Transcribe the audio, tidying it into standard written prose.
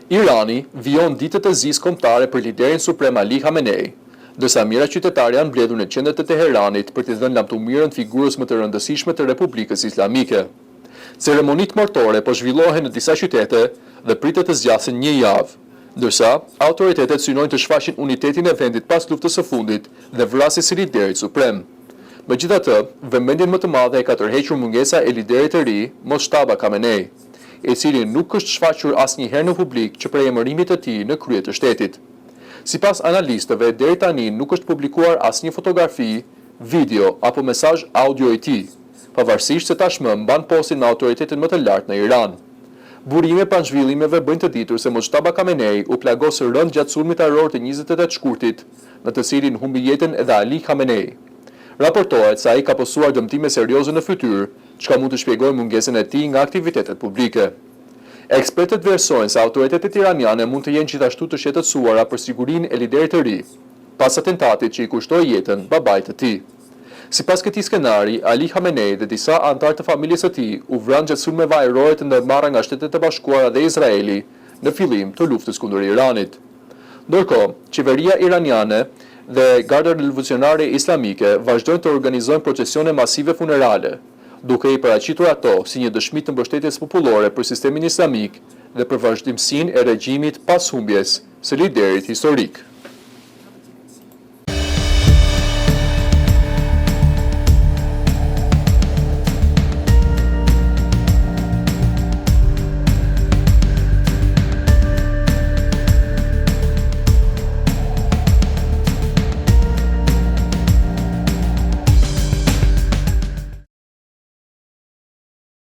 Irani vijon ditët e zisë kombëtare për liderin suprem Ali Khamenei, ndërsa mijëra qytetarë janë mbledhur në qendër të Teheranit për t'i dhënë lavdëmirën figurës më të rëndësishme të Republikës Islamike. Ceremonitë martore po zhvillohen në disa qytete dhe pritet të zgjasin një javë, ndërsa autoritetet synojnë të shfaqin unitetin e vendit pas luftës së fundit dhe vrasjes së liderit suprem. Megjithatë, vëmendjen më të madhe e ka tërhequr mungesa e liderit të ri, Moshtaba Khamenei, i cili nuk është shfaqur asnjëherë në publik që prej emërimit të tij në krye të shtetit. Sipas analistëve, deri tani nuk është publikuar asnjë fotografi, video apo mesazh audio i tij, pavarësisht se tashmë mban postin në autoritetin më të lartë në Iran. Burime pas zhvillimeve bëjnë të ditur se Moshtaba Khamenei u plagosë rënd gjatë sulmit arror të 28 shkurtit, në të cilin humbi jetën edhe Ali Khamenei. Raportohet se ai ka posuar dëmtime serioze në fytyrë, çka mund të shpjegojë mungesën e tij nga aktivitetet publike. Ekspertët vlerësojnë se autoritetet iraniane mund të jenë gjithashtu të shqetësuara për sigurinë e liderit të ri, pas atentatit që i kushtoi jetën babait të tij. Sipas këtij skenari, Ali Khamenei dhe disa anëtar të familjes së tij u vranë gjatë sulmeve ajrore të ndërmarra nga Shtetet e Bashkuara dhe Izraeli në fillim të luftës kundër Iranit. Ndërkohë, qeveria iraniane dhe Garda Revolucionare Islamike vazhdojnë të organizojnë procesione masive funerale, duke i paraqitur ato si një dëshmi të mbështetjes popullore për sistemin islamik dhe për vazhdimsinë e regjimit pas humbjes së liderit historik.